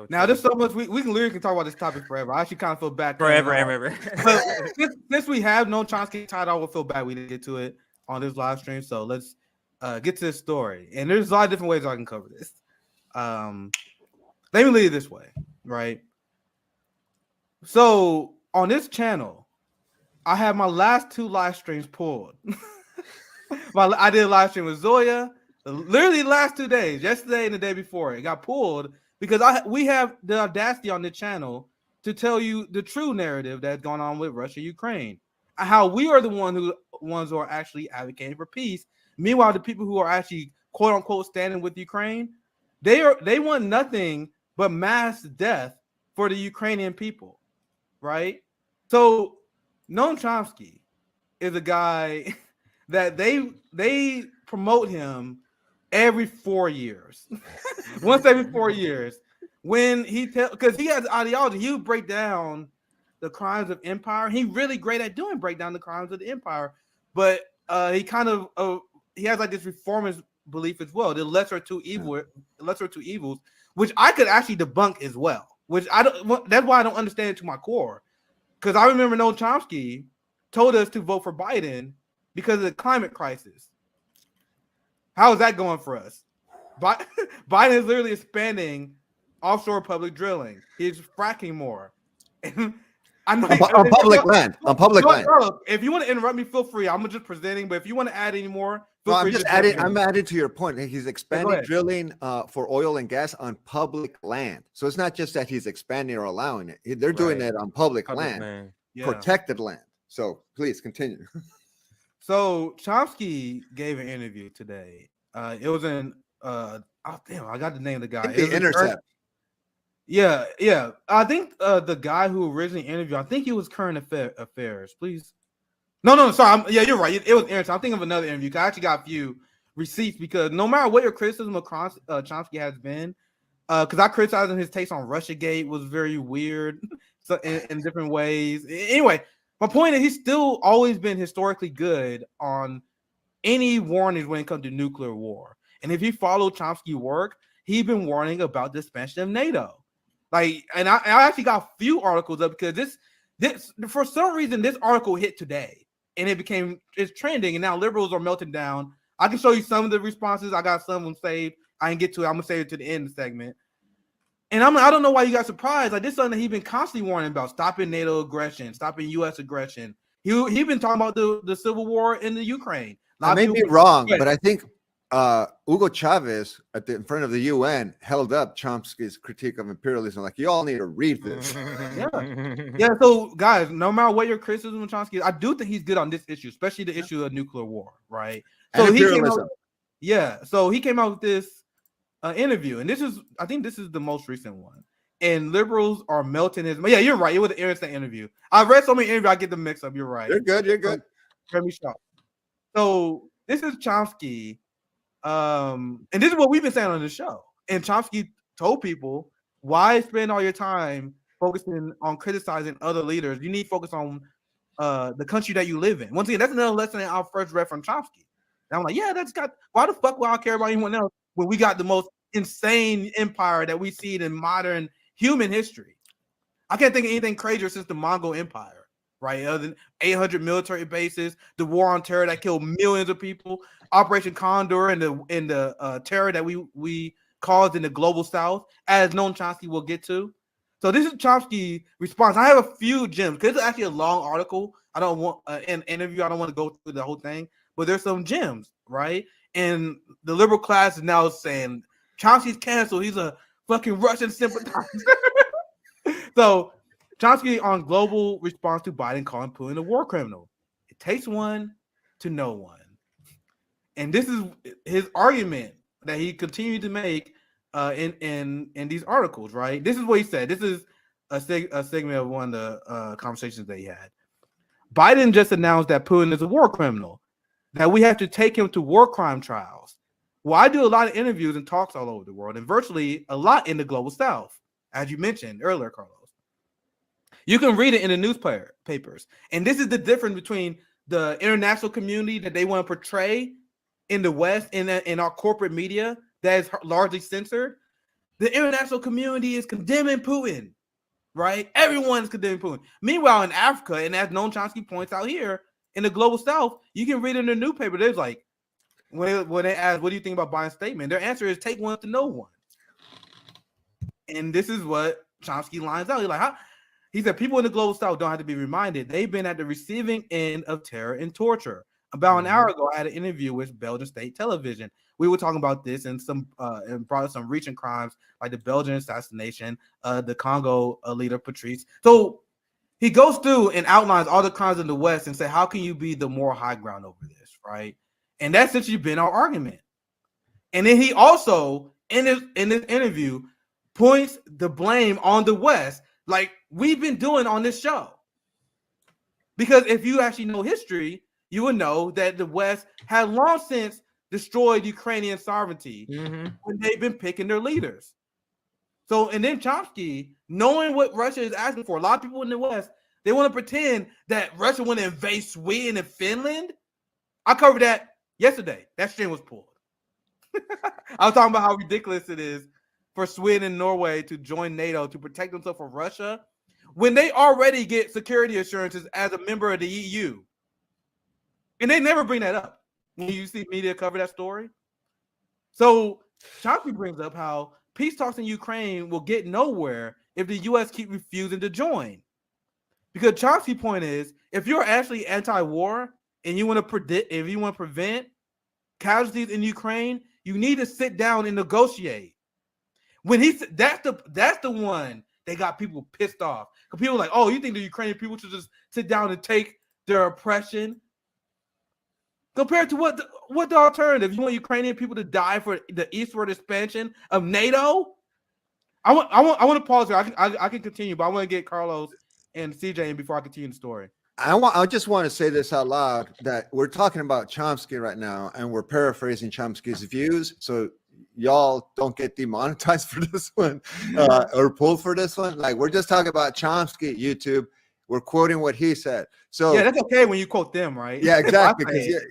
Now, there's so much we can literally talk about this topic forever. I actually kind of feel bad. Forever. But since we have Noam Chomsky tied, I would feel bad we didn't get to it on this live stream. So let's get to this story. And there's a lot of different ways I can cover this. Let me lead it this way, right? So on this channel, I have my last 2 live streams pulled. I did a live stream with Zoya, literally the last 2 days, yesterday and the day before. It got pulled because we have the audacity on the channel to tell you the true narrative that's going on with Russia, Ukraine, how we are the ones who are actually advocating for peace. Meanwhile, the people who are actually quote unquote standing with Ukraine, they want nothing but mass death for the Ukrainian people, right? So Noam Chomsky is a guy that they promote him every 4 years, once every 4 years. When because he has ideology, he would break down the crimes of empire. He's really great at break down the crimes of the empire, but he kind of he has like this reformist belief as well. The lesser two evils, which I could actually debunk as well. Which I don't. That's why I don't understand it to my core. Because I remember Noam Chomsky told us to vote for Biden because of the climate crisis. How is that going for us? Biden is literally expanding offshore public drilling. He's fracking more. And on public land. If you want to interrupt me, feel free. I'm just presenting, but if you want to add any more, I'm adding to your point. He's expanding drilling for oil and gas on public land. So it's not just that he's expanding or allowing it. They're doing it on public land. Protected land. So please continue. So Chomsky gave an interview today. It was in I got the name of the guy. The Intercept. Yeah. I think the guy who originally interviewed, I think he was Current Affairs. Please. No, sorry. You're right. It was Intercept. I'm thinking of another interview. I actually got a few receipts because no matter what your criticism of Chomsky has been, because I criticized his takes on Russiagate was very weird, so in different ways. Anyway, my point is he's still always been historically good on any warnings when it comes to nuclear war. And if you follow Chomsky's work, he's been warning about the expansion of NATO. And I actually got a few articles up because this for some reason this article hit today and it's trending, and now liberals are melting down. I can show you some of the responses. I got some of them saved. I didn't get to it. I'm gonna save it to the end of the segment. And I don't know why you got surprised. Like, this is something he's been constantly warning about: stopping NATO aggression, stopping U.S. aggression. He been talking about the civil war in the Ukraine. I may be wrong, but I think Hugo Chavez in front of the UN held up Chomsky's critique of imperialism. Like, you all need to read this. Yeah. So, guys, no matter what your criticism of Chomsky is, I do think he's good on this issue, especially the issue of nuclear war, right? So he came out with this interview, and I think this is the most recent one. And liberals are melting his. Yeah, you're right. It was an interesting interview. I read so many interviews, I get the mix up. You're right. You're good. Let me stop. So this is Chomsky, and this is what we've been saying on the show. And Chomsky told people, why spend all your time focusing on criticizing other leaders? You need to focus on the country that you live in. Once again, that's another lesson that I first read from Chomsky. And I'm like, yeah, why the fuck would I care about anyone else when we got the most insane empire that we see in modern human history? I can't think of anything crazier since the Mongol Empire, right? Other than 800 military bases, the war on terror that killed millions of people, Operation Condor, and the terror that we caused in the global South, as Noam Chomsky will get to. So this is Chomsky's response. I have a few gems because it's actually a long article. I don't want an interview. I don't want to go through the whole thing, but there's some gems, right? And the liberal class is now saying Chomsky's canceled. He's a fucking Russian sympathizer. So Chomsky on global response to Biden calling Putin a war criminal. It takes one to know one. And this is his argument that he continued to make in these articles, right? This is what he said. This is a segment of one of the conversations that he had. Biden just announced that Putin is a war criminal, that we have to take him to war crime trials. Well, I do a lot of interviews and talks all over the world, and virtually a lot in the global South, as you mentioned earlier, Carlos. You can read it in the newspapers. And this is the difference between the international community that they want to portray in the West, in our corporate media that is largely censored, the international community is condemning Putin, right? Everyone's condemning Putin. Meanwhile, in Africa, and as Noam Chomsky points out here, in the global South, you can read in the newspaper, there's like, when they ask, what do you think about Biden's statement? Their answer is take one to know one. And this is what Chomsky lines out. He's like, he said, people in the global South don't have to be reminded. They've been at the receiving end of terror and torture. About an hour ago, I had an interview with Belgian state television. We were talking about this and probably some recent crimes like the Belgian assassination, the Congo leader Patrice. So he goes through and outlines all the crimes in the West and say, how can you be the moral high ground over this, right? And that's essentially been our argument. And then he also, in this interview, points the blame on the West, like we've been doing on this show. Because if you actually know history, you would know that the West had long since destroyed Ukrainian sovereignty when they've been picking their leaders. So, and then Chomsky, knowing what Russia is asking for, a lot of people in the West, they want to pretend that Russia want to invade Sweden and Finland. I covered that yesterday. That string was pulled. I was talking about how ridiculous it is for Sweden and Norway to join NATO to protect themselves from Russia when they already get security assurances as a member of the EU. And they never bring that up when you see media cover that story. So Chomsky brings up how peace talks in Ukraine will get nowhere if the U.S. keep refusing to join. Because Chomsky's point is, if you're actually anti-war and you want to prevent casualties in Ukraine, you need to sit down and negotiate. When that's the one that got people pissed off. Because people are like, oh, you think the Ukrainian people should just sit down and take their oppression? Compared to what the alternative? You want Ukrainian people to die for the eastward expansion of NATO? I want to pause here. I can continue, but I want to get Carlos and CJ in before I continue the story. I just want to say this out loud, that we're talking about Chomsky right now, and we're paraphrasing Chomsky's views. So y'all don't get demonetized for this one or pulled for this one. Like, we're just talking about Chomsky, YouTube. We're quoting what he said. So yeah, that's okay when you quote them, right? Yeah, exactly.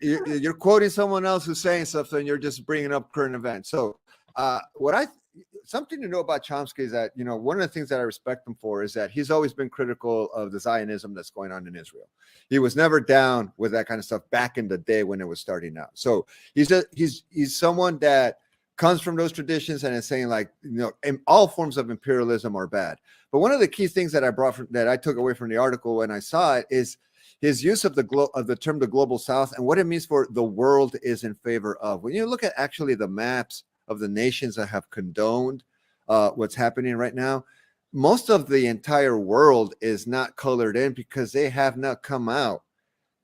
Because you're quoting someone else who's saying something. You're just bringing up current events. So something to know about Chomsky is that, one of the things that I respect him for is that he's always been critical of the Zionism that's going on in Israel. He was never down with that kind of stuff back in the day when it was starting out. So he's someone that comes from those traditions and is saying, like, all forms of imperialism are bad. But one of the key things that I took away from the article when I saw it is his use of the term the global South and what it means for the world is in favor of. When you look at actually the maps of the nations that have condoned what's happening right now, most of the entire world is not colored in because they have not come out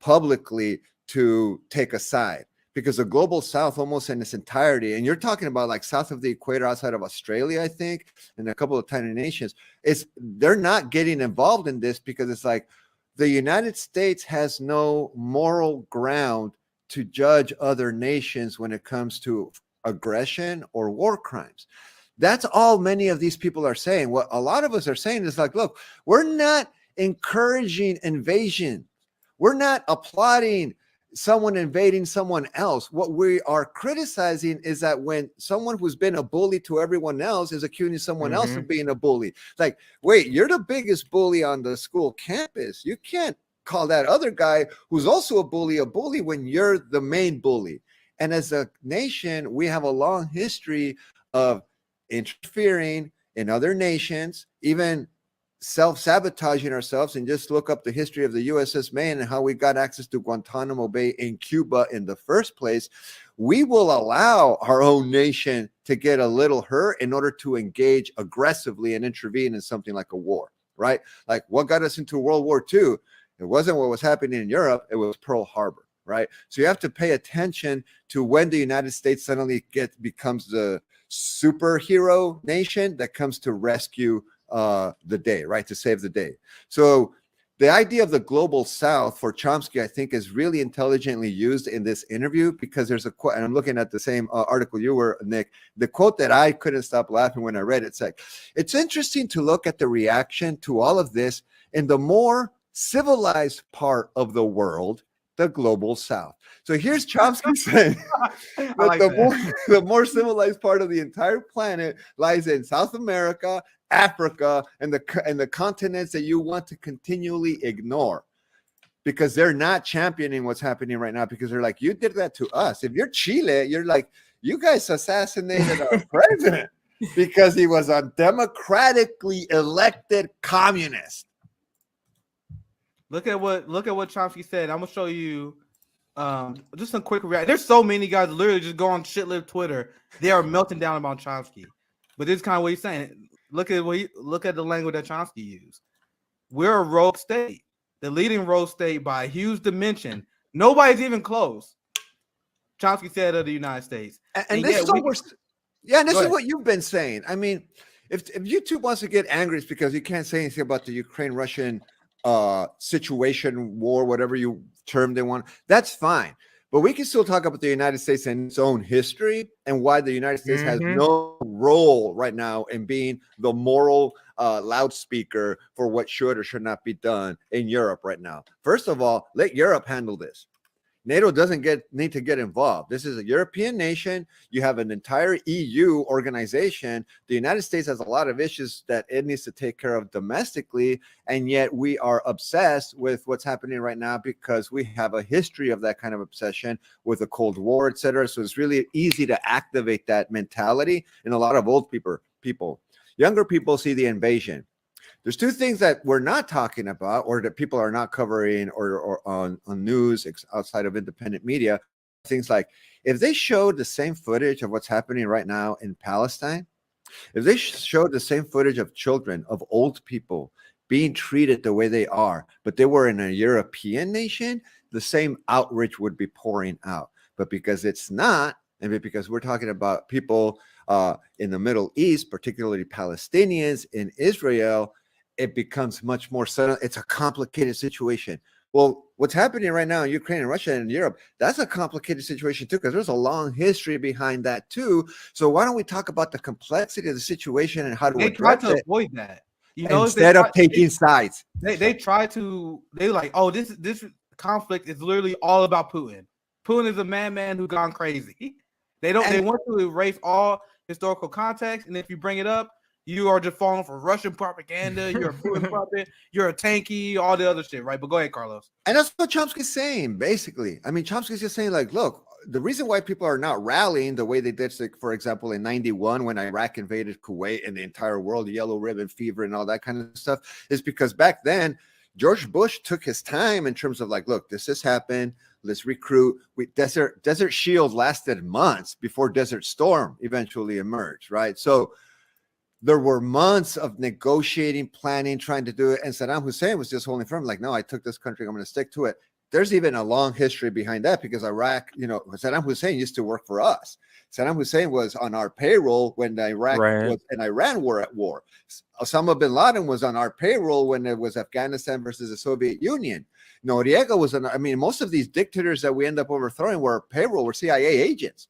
publicly to take a side. Because the global South, almost in its entirety, and you're talking about like south of the equator, outside of Australia, I think, and a couple of tiny nations, they're not getting involved in this because it's like the United States has no moral ground to judge other nations when it comes to aggression or war crimes. That's all many of these people are saying. What a lot of us are saying is like, look, we're not encouraging invasion. We're not applauding someone invading someone else. What we are criticizing is that when someone who's been a bully to everyone else is accusing someone else of being a bully. Like, wait, you're the biggest bully on the school campus. You can't call that other guy who's also a bully when you're the main bully. And as a nation, we have a long history of interfering in other nations, even self-sabotaging ourselves. And just look up the history of the USS Maine and how we got access to Guantanamo Bay in Cuba in the first place. We will allow our own nation to get a little hurt in order to engage aggressively and intervene in something like a war, right? Like, what got us into World War II? It wasn't what was happening in Europe. It was Pearl Harbor, right? So you have to pay attention to when the United States suddenly becomes the superhero nation that comes to rescue the day, right? To save the day. So the idea of the global South for Chomsky, I think, is really intelligently used in this interview, because there's a quote, and I'm looking at the same article you were, Nick, the quote that I couldn't stop laughing when I read it. It's like, it's interesting to look at the reaction to all of this in the more civilized part of the world the global south. So here's Chomsky saying that like the more civilized part of the entire planet lies in South America, Africa, and the continents that you want to continually ignore, because they're not championing what's happening right now, because they're like, you did that to us. If you're Chile, you're like, you guys assassinated our president because he was a democratically elected communist. Look at what Chomsky said. I'm gonna show you just some quick reaction. There's so many guys literally just go on shit-lived Twitter. They are melting down about Chomsky. But this is kind of what he's saying. Look at the language that Chomsky used. We're a rogue state, the leading rogue state by a huge dimension. Nobody's even close. Chomsky said of the United States. And this is this is what you've been saying. I mean, if YouTube wants to get angry, it's because you can't say anything about the Ukraine-Russian situation, war, whatever you term they want. That's fine. But we can still talk about the United States and its own history and why the United States has no role right now in being the moral loudspeaker for what should or should not be done in Europe right now. First of all, let Europe handle this. NATO doesn't need to get involved. This is a European nation. You have an entire EU organization. The United States has a lot of issues that it needs to take care of domestically, and yet we are obsessed with what's happening right now because we have a history of that kind of obsession with the Cold War, et cetera. So it's really easy to activate that mentality in a lot of old people. Younger people see the invasion. There's two things that we're not talking about, or that people are not covering, or on news outside of independent media. Things like, if they showed the same footage of what's happening right now in Palestine, if they showed the same footage of children, of old people being treated the way they are, but they were in a European nation, the same outrage would be pouring out. But because it's not, and because we're talking about people in the Middle East, particularly Palestinians in Israel, it becomes much more subtle. It's a complicated situation. Well, what's happening right now in Ukraine and Russia and Europe, that's a complicated situation too, because there's a long history behind that too. So why don't we talk about the complexity of the situation and how to try to avoid that? You know, instead of taking sides. They like, oh, this conflict is literally all about Putin. Putin is a madman who's gone crazy. They want to erase all historical context, and if you bring it up, you are just falling for Russian propaganda. You're a Putin puppet. You're a tanky, all the other shit, right? But go ahead, Carlos. And that's what Chomsky's saying, basically. I mean, Chomsky's just saying, like, look, the reason why people are not rallying the way they did, like, for example, in 91 when Iraq invaded Kuwait and the entire world, the yellow ribbon fever and all that kind of stuff, is because back then, George Bush took his time in terms of like, look, this has happened. Let's recruit. Desert Shield lasted months before Desert Storm eventually emerged, right? So there were months of negotiating, planning, trying to do it. And Saddam Hussein was just holding firm, like, no, I took this country, I'm going to stick to it. There's even a long history behind that because Iraq, Saddam Hussein used to work for us. Saddam Hussein was on our payroll when Iraq and Iran were at war. Osama bin Laden was on our payroll when it was Afghanistan versus the Soviet Union. Noriega was most of these dictators that we end up overthrowing were CIA agents.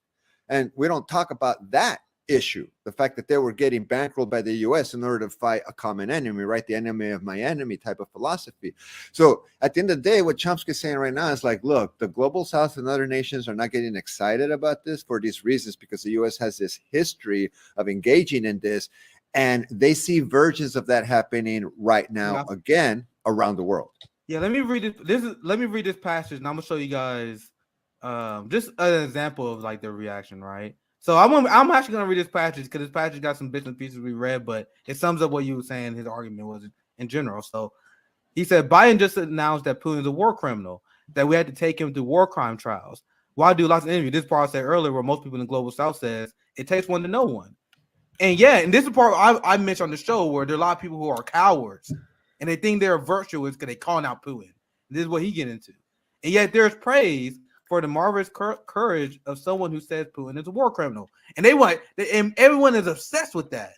And we don't talk about that issue, the fact that they were getting bankrolled by the US in order to fight a common enemy, right? The enemy of my enemy type of philosophy. So at the end of the day, what Chomsky's saying right now is like, look, the global south and other nations are not getting excited about this for these reasons, because the US has this history of engaging in this, and they see versions of that happening right now again around the world. Yeah, let me read let me read this passage, and I'm gonna show you guys just an example of like the reaction, right? So I'm actually gonna read this passage because this passage got some bits and pieces we read, but it sums up what you were saying. His argument was in general. So he said Biden just announced that Putin is a war criminal, that we had to take him to war crime trials. Why do lots of interviews? This part I said earlier, where most people in the global south says it takes one to know one. And yeah, and this is the part I mentioned on the show where there are a lot of people who are cowards and they think they're virtuous because they calling out Putin. This is what he get into. And yet there's praise for the marvelous courage of someone who says Putin is a war criminal. And and everyone is obsessed with that.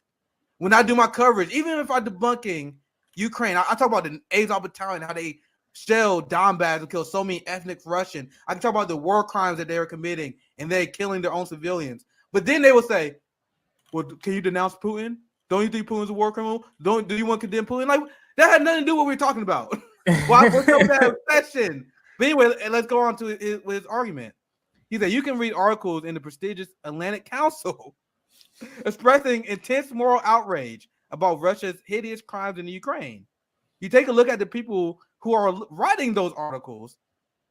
When I do my coverage, even if I'm debunking Ukraine, I talk about the Azov battalion, how they shelled Donbass and killed so many ethnic Russians. I can talk about the war crimes that they were committing and they're killing their own civilians. But then they will say, well, can you denounce Putin? Don't you think Putin's a war criminal? Do you want to condemn Putin? Like, that had nothing to do with what we're talking about. What's up with that obsession? But anyway, let's go on to his argument. He said you can read articles in the prestigious Atlantic Council expressing intense moral outrage about Russia's hideous crimes in the Ukraine. You take a look at the people who are writing those articles,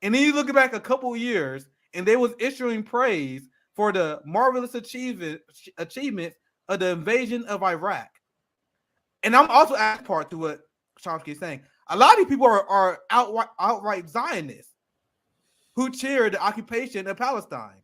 and then you look back a couple of years, and they was issuing praise for the marvelous achievement of the invasion of Iraq. And I'm also adding part to what Chomsky is saying. A lot of these people are outright Zionists who cheered the occupation of Palestine.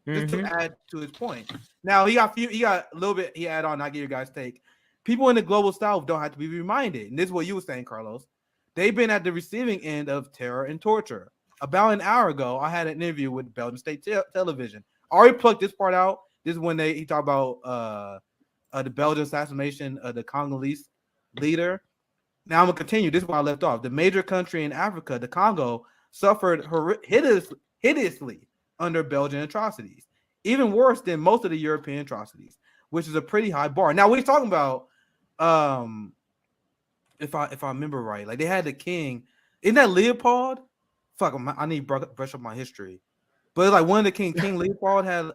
Just to add to his point. Now he got a little bit he add on. I give you guys take. People in the global South don't have to be reminded, and this is what you were saying, Carlos. They've been at the receiving end of terror and torture. About an hour ago, I had an interview with Belgian State Television. I already plucked this part out. This is when he talked about the Belgian assassination of the Congolese leader. Now I'm gonna continue. This is where I left off. The major country in Africa, the Congo, suffered hideously under Belgian atrocities, even worse than most of the European atrocities, which is a pretty high bar. Now we're talking about, if I remember right, like they had the king. Isn't that Leopold? Fuck, I need to brush up my history. But it's like one of the King Leopold had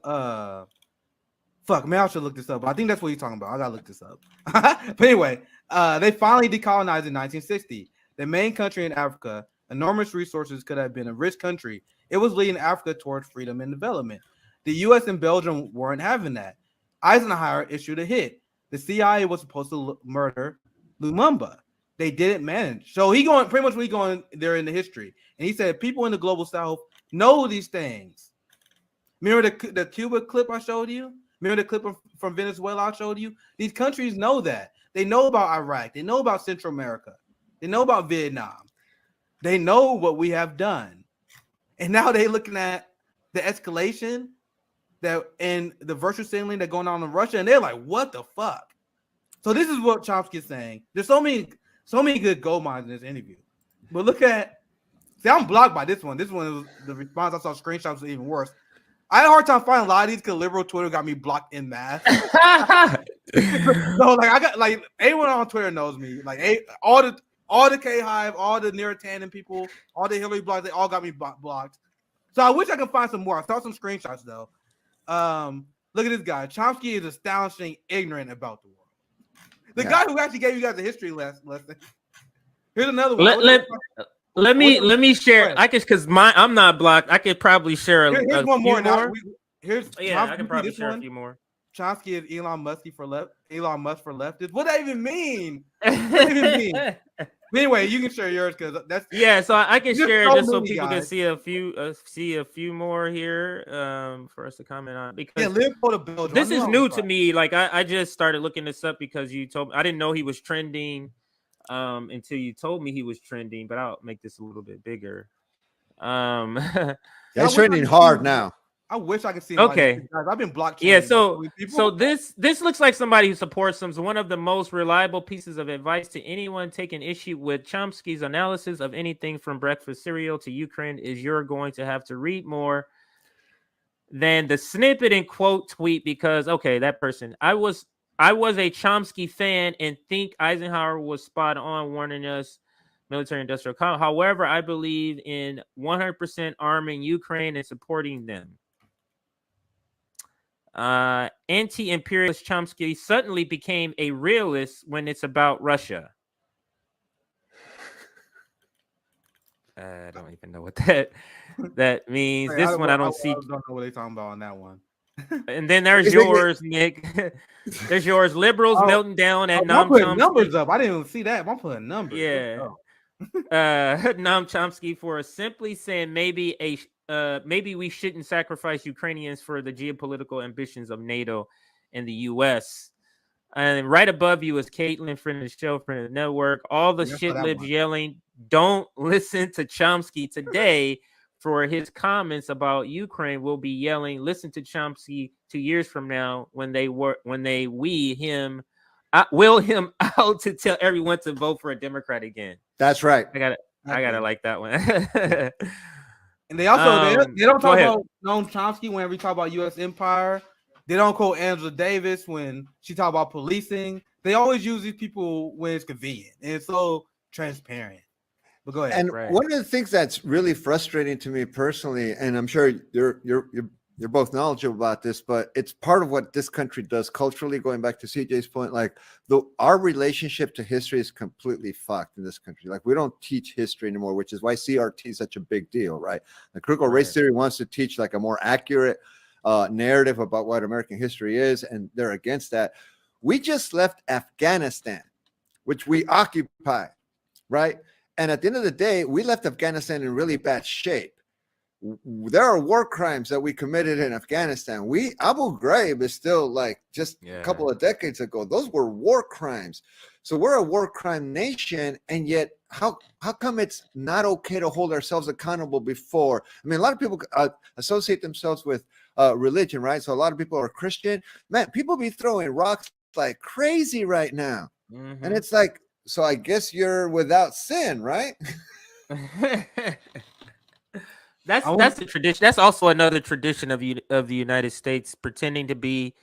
fuck, man, I should look this up. But I think that's what you're talking about. I gotta look this up. But anyway, they finally decolonized in 1960. The main country in Africa, enormous resources, could have been a rich country. It was leading Africa towards freedom and development. The U.S. and Belgium weren't having that. Eisenhower issued a hit. The CIA was supposed to murder Lumumba. They didn't manage. So he going pretty much we going there in the history. And he said people in the global South know these things. Remember the Cuba clip I showed you? Remember the clip from Venezuela I showed you? These countries know that. They know about Iraq. They know about Central America. They know about Vietnam. They know what we have done. And now they're looking at the escalation that and the virtual signaling that's going on in Russia, and they're like, what the fuck? So this is what Chomsky is saying. There's so many good gold mines in this interview. But look at, see, I'm blocked by this one. This one was the response I saw screenshots was even worse. I had a hard time finding a lot of these because liberal Twitter got me blocked in mass. So like I got like anyone on Twitter knows me. Like all the K-Hive, all the Near Tandem people, all the Hillary blogs, they all got me blocked. So I wish I could find some more. I saw some screenshots though. Look at this guy. Chomsky is astonishing ignorant about the world. The guy who actually gave you guys a history lesson. Here's another one. Let me share. I guess because I'm not blocked. I could probably share here's one more. Now, I can probably share a few more. Chomsky is Elon Musk for leftists. What that even mean? What that even mean? But anyway, you can share yours because that's so I can share just so people can see a few more here for us to comment on because this is new to me. Like I just started looking this up because you told me. I didn't know he was trending until you told me he was trending, but I'll make this a little bit bigger. It's trending hard now. I wish I could see. Okay, I've been blocked. Yeah, so this looks like somebody who supports him. So one of the most reliable pieces of advice to anyone taking issue with Chomsky's analysis of anything from breakfast cereal to Ukraine is you're going to have to read more than the snippet and quote tweet because that person. I was a Chomsky fan and think Eisenhower was spot on warning us military industrial complex. However, I believe in 100% arming Ukraine and supporting them. Anti-imperialist Chomsky suddenly became a realist when it's about Russia. I don't even know what that means. This one I don't see. I don't know what they're talking about on that one. And then there's yours, Nick. There's yours. Liberals melting down at Noam Chomsky. Numbers up. I didn't even see that. I'm putting numbers. Yeah. Noam Chomsky for simply saying maybe we shouldn't sacrifice Ukrainians for the geopolitical ambitions of NATO and the U.S. And right above you is Caitlin, friend of the show, friend of the network. All the shit libs yelling, "Don't listen to Chomsky today." For his comments about Ukraine, will be yelling, "Listen to Chomsky 2 years from now when they will him out to tell everyone to vote for a Democrat again." That's right. I gotta like that one. And they also they don't talk about Noam Chomsky whenever we talk about U.S. empire. They don't quote Angela Davis when she talk about policing. They always use these people when it's convenient and it's so transparent. But go ahead. And one of the things that's really frustrating to me personally, and I'm sure you're both knowledgeable about this, but it's part of what this country does culturally. Going back to CJ's point, like our relationship to history is completely fucked in this country. Like we don't teach history anymore, which is why CRT is such a big deal, right? The critical race theory wants to teach like a more accurate narrative about what American history is, and they're against that. We just left Afghanistan, which we occupy, right? And at the end of the day, we left Afghanistan in really bad shape. There are war crimes that we committed in Afghanistan. Abu Ghraib is still like just a couple of decades ago. Those were war crimes. So we're a war crime nation, and yet how come it's not okay to hold ourselves accountable before? I mean, a lot of people associate themselves with religion, right? So a lot of people are Christian. Man, people be throwing rocks like crazy right now. Mm-hmm. And it's like, so I guess you're without sin, right? That's the tradition. That's also another tradition of the United States, projecting to be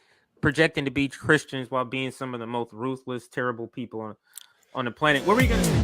Christians while being some of the most ruthless, terrible people on the planet. What were you gonna say?